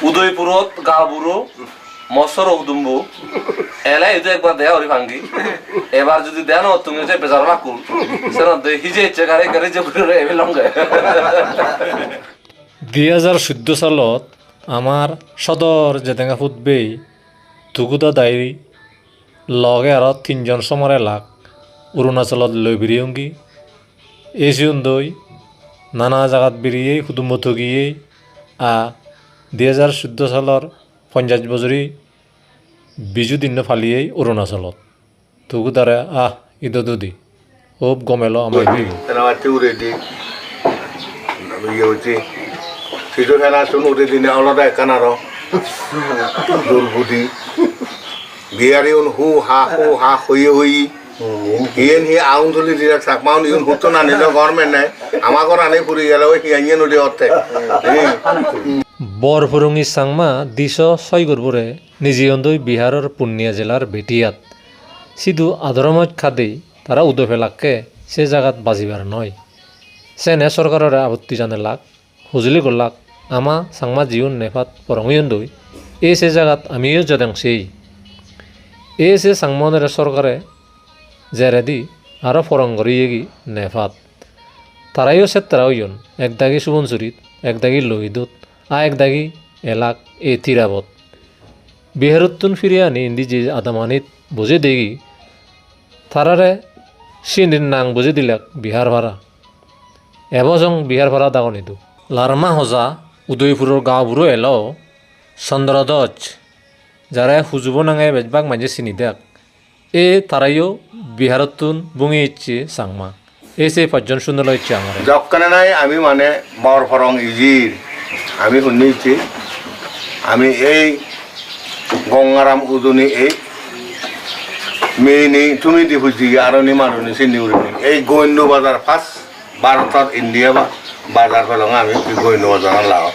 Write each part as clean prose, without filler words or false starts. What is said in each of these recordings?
উদয়পুরত গাঁওবুড়ো মৎসর উদুম্বু এলাই এটা একবার দেয়া ওরি ভাঙ্গি এবার যদি দেন তুমি যে বেজার মাকুল সেন হিজে ইচ্ছে গাড়ি গাড়ি যে ঘুরে এবে লঙ্গে 2014 সালত আমার সদর জেতেঙ্গা ফুটবেই তুকুদা দায়ী লগে আর 3 জন সমরে লাগ অরুণাচলত লৈ বিরিয়ঙ্গি এসিউন দই নানা জায়গাত বেরিয়ে কুটুম্ব থগিয়ে 2014 সালের 50 বছরই বিজু দিন ফালিয়ে অরুণাচলত তুকুদারে ইদ দুদি খুব গমেলো আমার সিটো খেলা শুন উঠে দিনে আলাদা একানার দুর্বুদ্ধি বিয়ারি হু হা হইয়ে হই ইয়েন হি আউন ধুলি দিলে চাকমাউন ইউন হুতো না নিল গভর্নমেন্ট নাই আমাকে আনি ফুরি গেল হিয়াইয়ে নদী অর্থে বরফুরুঙি সাংমা 206 গর্বরে নিজিয়ন্দই বিহারের পূর্ণিয়া জেলার বেটিয়াত সিধু আদরমত খাদেই তারা উদফেলাককে সে জায়গাত বাজিবার নয় সেনে সরকারের আপত্তি জানে লাগ হুজলি করলাক আমা সাংমা জিউন নেফাত পরঙিয়ন্দই সে জায়গাত আমিও যদেং সেই সে সাংমনের সরকারে জেরেদি আরও ফরঙ্গরিয়েগি নেফাত তারাইও সেত্তারাও ইয়ন একদাগি সুবনচুরিত একদাগি লোহিদুত একদাগি এলাক তিরাবত বিহারতুন ফিরে আনি ইন্দি যে আদামানিত বুঝে দেগি তারারে সিন্দির নাং বুঝে দিলাক বিহার ভাড়া এবছং বিহার ভাড়া দাগনিদু লারমা হজা উদয়পুরের গাঁওবুড়ো এলো চন্দ্রদজ যারা হুজুব নাঙে বেজবাক মাঝে চিনি দেখ তারাইও বিহারতুন বুঙি ইচ্ছে সাংমা সে 5 জন শুনল ইচ্ছে আমার যকানে নাই আমি মানে বর ফরং ইজির আমি শুনিছি আমি এই গঙ্গারাম উদনি এই মেইনি তুমি দি বুঝি আর নি মানুনি চিনি উড়ি এই গোয়েন্দু বাজার ফার্স্ট ভারতত ইন্ডিয়া বা বাজার ফেলং আমি গোয়েন্দু বাজার লাও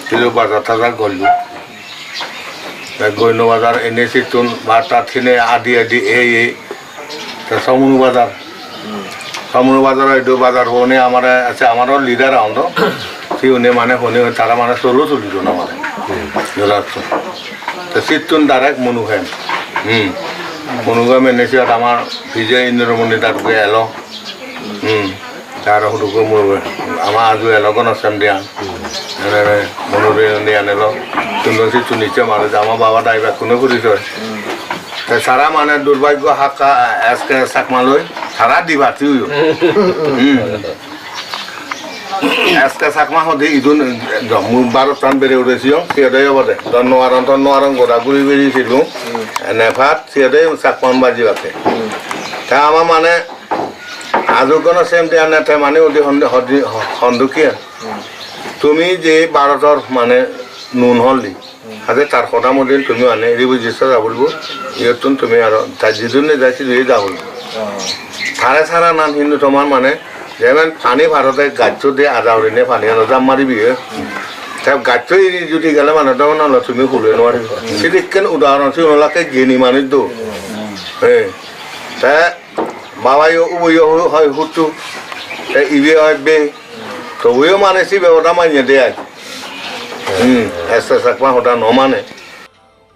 কিন্তু বাজার টাজার গলু গোয়েন্দু বাজার এনে সিতুন বার্তা থিনে আদি এই সমুনু বাজার এইটো বাজার হনে আমার আছে আমারও লিডার আউন্দ সি উনি মানে হনে তারা মানে চলো চলিল না মানে তো সিতুন ডাইরেক্ট মনুহেন মনুগা মেনেছে আমার বিজয় ইন্দ্রমণি তারকে এলো তার হুটুকো আমার আজু এলগন আসাম দিয়া মনুরে আনিল সুন্দর সিটু নিচে মানুষ আমার বাবা ডাইবা কোনো করিস সারা মানে দুর্ভাগ্য হাকা আজকে চাকমালৈ সারা দিবা তুই আজকে চাকমা সদি ইদুন মোৰ 12 টান বেড়ে উঠেছিল সিহঁতে বদে নোৱাৰং গোড়াগুড়ি বেরিয়েছিল নেফাত সিহঁতে চাকমান বাজি বাকে তা আমার মানে আজুকন সেম দিয়া নেথে মানে অতি সন্দুকীয়া তুমি যে ভারতর মানে নুন হলি আজকে তার কথা মধ্যে তুমি মানে এরি বুঝিছা যাব ইয়তুন তুমি আর তার যেদিনে যাইছি দুই যাব থারে সারা নাম হিন্দু তোমার মানে যেমন পানি ভারতে গাছ দিয়ে আজাউরি নে পানি জাম মারিবি গাছ যদি গেলে মানে তখন নল তুমি খুলে নোৱাৰিবি সেদিকেন উদাহরণ আছে ওনাকে গেনি মানিত দো তা বাবাই উবইও হয় হুটু ইবে হয় বে তবুও মানেছি ব্যবটা মানিয়ে দেয় এসে চাকমা হতা নমানে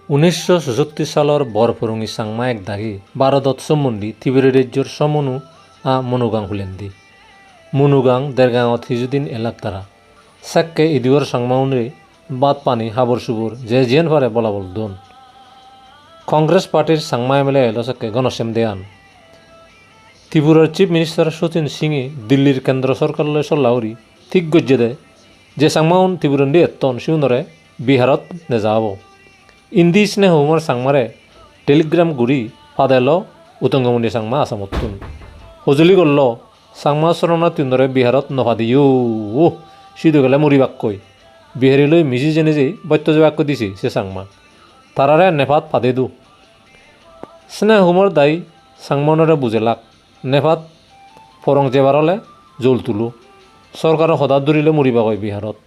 1966 সালের বরফুরুঙি সাংমা এক দাগি 12 সম্বন্ধী ত্রিপুরা রাজ্যর সমনু মনুগাং হুলেন্দি মনুগাং দেরগাঁৱত হিজুদিন এলাক তারা সাক্কে ইদিওর সাংমাউনরে বাদ পানি হাবর সুবর যে জিয়ান ফারে বলা বল দোন কংগ্রেস পার্টির সাংমা এমএলএ এলো সাক্কে গণসেম দেয়ান ত্রিপুরার চিফ মিনিস্টার সচিন সিংয়ে দিল্লির কেন্দ্র সরকারলৈ চল্লাউরি ঠিক গজ্জে দেয় যে সাংমাউন ত্রিপুরন্ডি এত্তন সিউনরে বিহারত নেযাব ইন্দি স্নেহ হুমর সাংমারে টেলিগ্রাম গুড়ি ফাদেল উতঙ্গমুন্ডি সাংমা আসামতুন সজুলি করল সাংমা চরণা তিনদরে বিহারত নফাদিও সিধু গেলে মরিবাক কই বিহারীলৈ মিজি জেনে যে বৈত্য বাক্য দিছে সে সাংমা তারারে নেফাত ফাদে দু স্নেহ হুমর দায়ী সাংমানরে বুঝেলাক নেফাত ফরং জেবারলে জল তুলো সরকার সদা দূরিলে মরিবা কয় বিহারত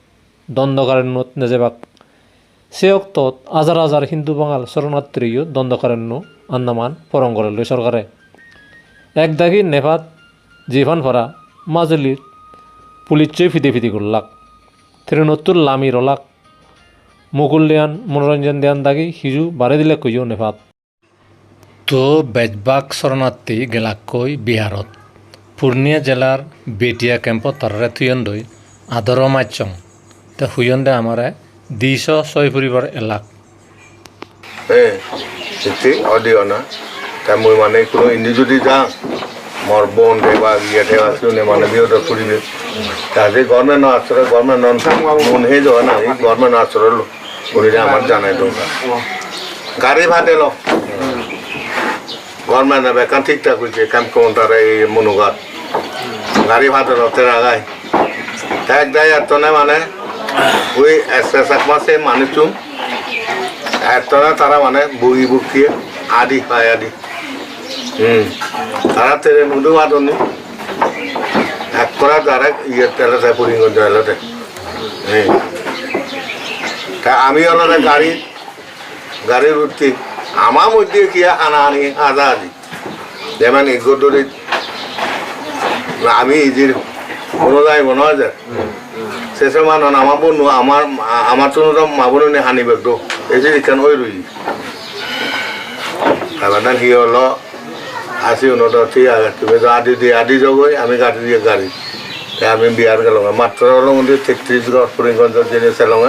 দণ্ডকারণ্যত নেজেবাক সে অক্তত হাজার হাজার হিন্দু বাঙাল শরণার্থীও দণ্ডকারণ্য আন্দামান ফরং করলে সরকারে এক দাগি নেফাত জিভান ফরা মাজুলীত পুলিশে ফিতে করলাক ট্রেনত্তর লামি রলাক মুকুল দিয়ান মনোরঞ্জন দিয়ান দাগি সিজু বারে দিলে কইও নেফাত তো বেজবাগ শরণার্থী গেলাকই বিহারত পূর্ণিয়া জেলার বেটিয়া ক্যাম্পত তারারে থুয়ন্দই আদর মাইচং তা হুয়ন্দে আমারে 206 পরিবার এলাক ঠিক অডিও না তা মই মানে কোনো ইন্দি যদি যাওঁ মোৰ বোন বা ইয়াতে আছো নে মানে বিহত ফুৰিবে তাতে গভর্নমেন্ট আশ্রয় গভর্নমেন্ট মন হে যাওয়া না গভর্নমেন্ট আশ্রয় ফুরিলে আমার জানাই দরকার গাড়ি ভাড়া লো গভর্নমেন্ট বেকান ঠিকঠাক হয়েছে ক্যাম্প কাউন্টারে এই মনুগাত গাড়ি ভাড়া রতে রাগায় এক দায় এত না মানে ওই এক মাসে মানুষুম এত না তারা মানে বুকি বুকিয়ে আদি পায় আদি তারা তেরে নুদু বাদনি এক করা তারা ইয়ে তেলে যায় পরিগঞ্জ এলাতে তা আমি ওনারা গাড়ির উঠছি আমার মধ্যে কি হানাহানি আদা আদি যেমন এগোদরি আমি ইজির কোনো যাই মনে হয় যায় শেষে মানুষ আমার বন্ধু আমার তো মা বোন হানি বেগটো এই যে কেন ওই রুই এবার সি হলো আসি উন্নত ঠিক আছে তুমি তো আদি দিয়ে আদি যাবই আমি গাড়ি দিয়ে গাড়ি আমি বিহার গেলাম মাত্র হলো মধ্যে 33 ঘর পরিগঞ্জের জেনে ছিলাম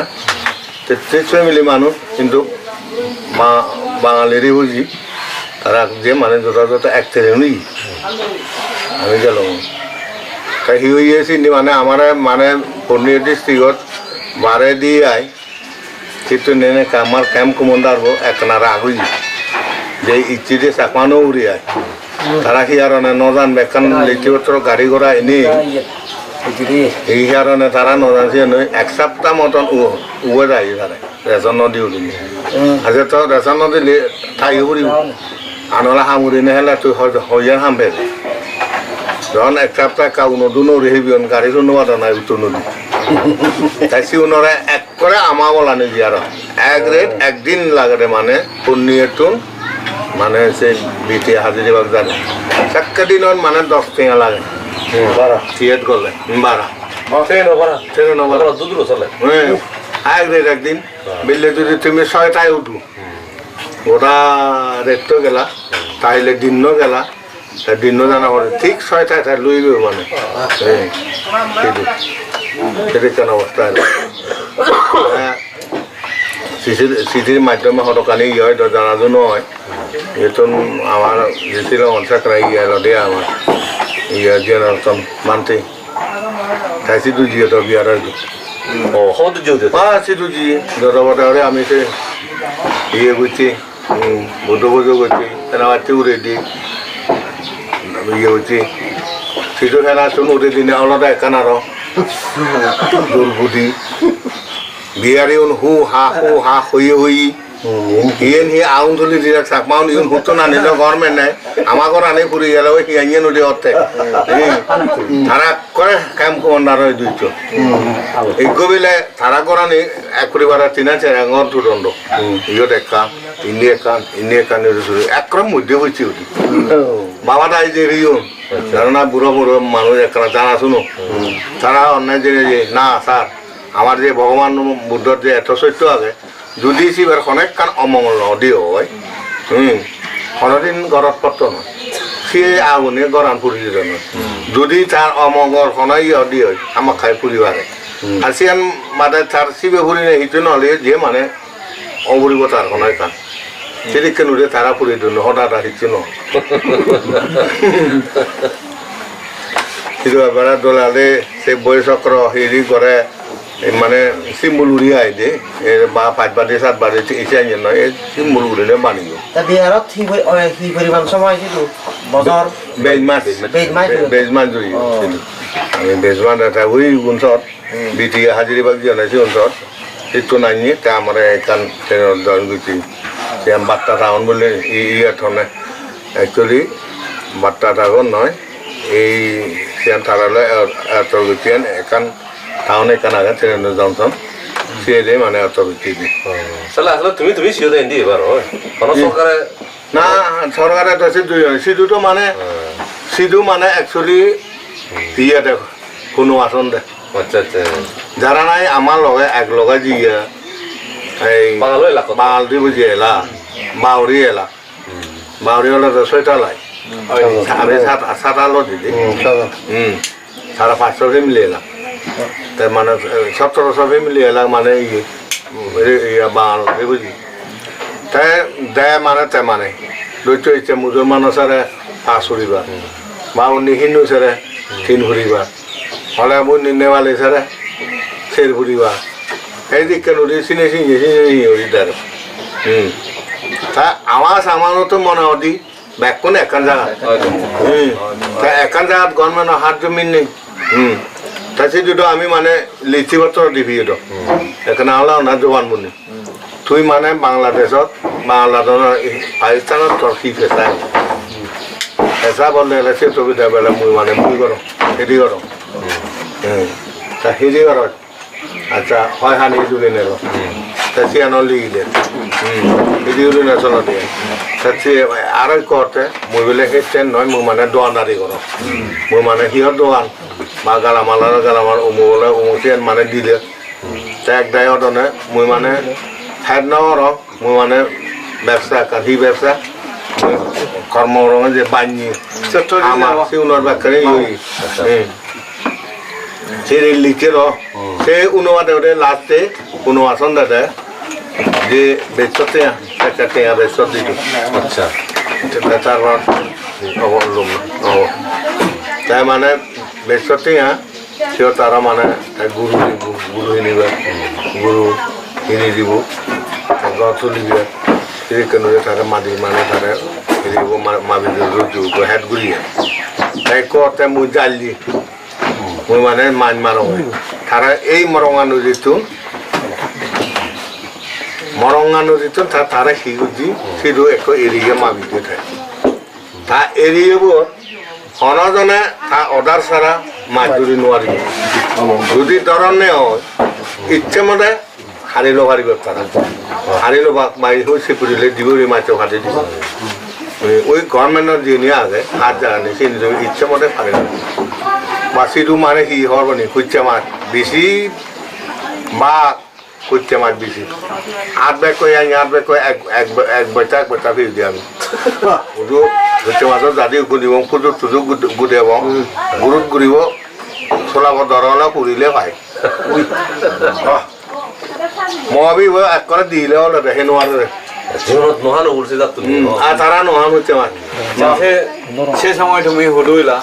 33 ফ্যামিলি মানুষ কিন্তু বাঙালিরই বুঝি তারা যে মানে যথাযথ এক ট্রেনই আমি গেলাম তাই সি হয়েছি মানে আমার মানে পূর্ণিয়া ডিস্ট্রিক্টত বারে দিয়ে আয় কিন্তু নেনে আমার ক্যাম্প কমান্ডার একনারা আগুই যে ইচ্ছি দিয়ে চাকমানো উড়ি আয় তারা কি আর নজান বেকান লিখিপত্র গাড়ি ঘোড়া এনেই এই কারণে তারা নজানছি এক সপ্তাহ মতন উবে যায় তারা রেশন নদী উঠিনি আজ তো রেশন নদী ঠাই উড়ি আনলা হামুরি নেহেলে তুই হইয়ার হামবে যখন এক সপ্তাহ কাউ নদী নড়ি গাড়ি নোয়া নাই উত্তর নদী তাই সিউনরে এক করে আমা বলা নিজি আর এক রেট একদিন লাগে মানে পূর্ণিয়াতুন মানে সে বিটি হাজিরিবাগ জানে চাক্কা দিনত মানে 10 টেঙা লাগে থিয়েট করলে 12 এক রেট একদিন বিললে যদি তুমি 6টায় উঠো ওরা রেটটো গেলা তাইলে দিন গেলা দিন জানা পরে ঠিক 6টায় তাই লইবে মানে সেটা কেন অবস্থা চিঠির মাধ্যমে হটকানি ইয়ে হয় জানাজনো হয় এতন আমার যেছিল অনসাকরা ইয়ে দে আমার ইয়ে জেনারেশন মানতে তাই সিধু জিয়ে তো বিয়ার সিধু জিয়ে যতবারে আমি সে ইয়ে করছি বুধ পুজো করছি সেনাবাতি উড়ে দিই ইয়ে হচ্ছে সিধু খেলা শুন উড়ে দিনে আলাদা একান আরো দুর্বুদ্ধি বিহারি হু হা হই ইয়েন হি আউন তুলি দিলে চাকমাউন ইউন হুতো না নিল গভর্নমেন্ট নাই আমাকে আনি ফুরি গেল ওই হিয়াঙে নদী অর্থে তারা করে কাম কমান্ডার হয় দুইটো এগো বিলে তারা করানি এক পরিবার 3-4 আঙর দুদণ্ড ইয়ত একা ইন্দি একান একরম মধ্যে হয়েছে ওটি বাবা তাই যে রিয়ন ধারণা বুড়ো মানুষ একটা জানা শুনো তারা অন্যায় জেনে যে না স্যার আমার যে ভগবান বুদ্ধর যে এত সত্য আছে যদি সিবার অনেক কান অমঙ্গল নদী হয় কোনোদিন ঘরত পত্র নয় সে আগুনে গরান পুরি নয় যদি তার অমঙ্গল খনাই দি হয় আমাক খাই পুরিবারে আর সিয়ান মানে তার শিবে ফুরি নেই সিটো নহলে যে মানে অবরিব তার খনাই কান সেদিকে নুরে তারা পুরি দিল হঠাৎ আসিছে ন কিন্তু এবার দোলালে সে বয়সক্র হেৰি করে মানে চিম্বল উড়িয়ে আই দে বা 5 বাদে 7 বাদে এসে আনি নয় এই চিম্বল উড়িলে বানি গো তা বিহারত হি পরিমাণ সময় কিন্তু বছর বেজমান জুই আমি বেজমান এটা ওই অঞ্চলত বিটি হাজিরিবাগ জানাইছি অঞ্চলত সেইটো নাইনি তা আমার এখান ট্রেনের জয়েন করছি সে বার্তা টাউন বলে ইয়ে একচুয়ালি বার্তা টাউন নয় এই সিয়ান থারালে এত গেছিয়ান এখান টাউনে এখান আগে ট্রেনের জনসন সিয়ে মানে এত গেছি আসলে তুমি সিও দেন দি এবার কোনো সরকারে না সরকারে তো সিধু মানে একচুয়ালি ইয়ে দেখো কোনো আসন দে আচ্ছা আচ্ছা যারা নাই আমার লগে এক লগে জিয়া এই বাঙালো এলাকা বাঙালি বুঝি এলা বাউরি এলা বাউরি হলে তো 6টা লাই আমি 7 আলো দিদি সাড়ে 500 ফ্যামিলি এলাম তার মানে 1700 ফ্যামিলি এলাম মানে বাঙালি বুঝি তাই দেয় মানে তে মানে দৈত্য ইচ্ছে মুসলমান সারে 5 ফুরিবার বা উনি হিন্দু সারে 3 ফুরিবার হলে উনি নেওয়ালি সারে 4 ফুরিবার এই দিকে নদী চিনে চিনি দেয় তা আমারও তো মনে হদি ব্যাকুন একান জায়গা তা একান জায়গাত গভর্নমেন্টের হাত জমিন নেই তাছি দুটো আমি মানে লিচি বছর দিবি এটা এখানে হলো না জবান বুনি তুই মানে বাংলাদেশত পাকিস্তানত তোর কি পেশায় পেশা বললে সে সুবিধা বেলা মুই মানে মুই করো হেৰি করো তা হেৰি করো আচ্ছা হয় হানি জুড়ে নেল তা সিয়ানো লিগিলে হেৰি উড়ি নেচল দিয়ে তা আর করতে মুই বলে হেঁটেন নয় মুই মানে দোকানদারি করো মুই মানে সিহর দোকান বা গালামাল উমুকলে উমুকিয়ান মানে দিলে তা এক দায়নে মুই মানে হেড নর মুই মানে ব্যবসা কাঠি ব্যবসা কর্ম যে বানি আমার সিউনের ব্যাখ্যারে সে লিখে সে অনুবাদে লাস্টে অনুবাসন দাদা যে বেচতে একটা টেঙা বেচত দিল আচ্ছা তারপর তাই মানে বেচতে সে তারা মানে গুরু গুরু নিবে গুরু কিনে দিব গছ দিবে কেন তারা মাদি মানে তারা হেরিব মাবি রুজু হেড ঘুরিয়ে তাই কতে মুই জাল দি মুই মানে মাছ মারো তারা এই মরঙা নদীতো তারা শিগুজি সিধু এক এরিয়ে মাবি দিয়ে থাকে তা এরিয়েব অনজনে তা অর্ডার ছাড়া মাছ ধরি নোৱাৰি যদি ধরনে হয় ইচ্ছে মতে হারি লো পারিব তারা হারি লো বাড়ি হয়েছে পুরিলে দিবরি মাছও হাতে দিব ওই গভর্নমেন্টের যে নিয়ে আগে হাত জায়গা নেই সে নিজের ইচ্ছে মতে পারে না বা সিধু মানে কি হরবনি খুঁজছে মাছ বেশি বা খুঁজছে মাছ বেশি 8 ব্যাগ করে আনি 8 ব্যাগ করে এক বইটা ফিরে দিই আমি শুধু খুঁজছে মাছের জাতি গুলিব ফুজুক টুজুক গুদেব গুরুত গুড়িব চলাব দরলা পুরিলে পাই মহাবি এক করে দিলে হলে দেখে নোয়ারে জীবনত নহানো উলছে যাত তুমি আর তারা নোহান হচ্ছে মানে সে সময় তুমি হলুইলা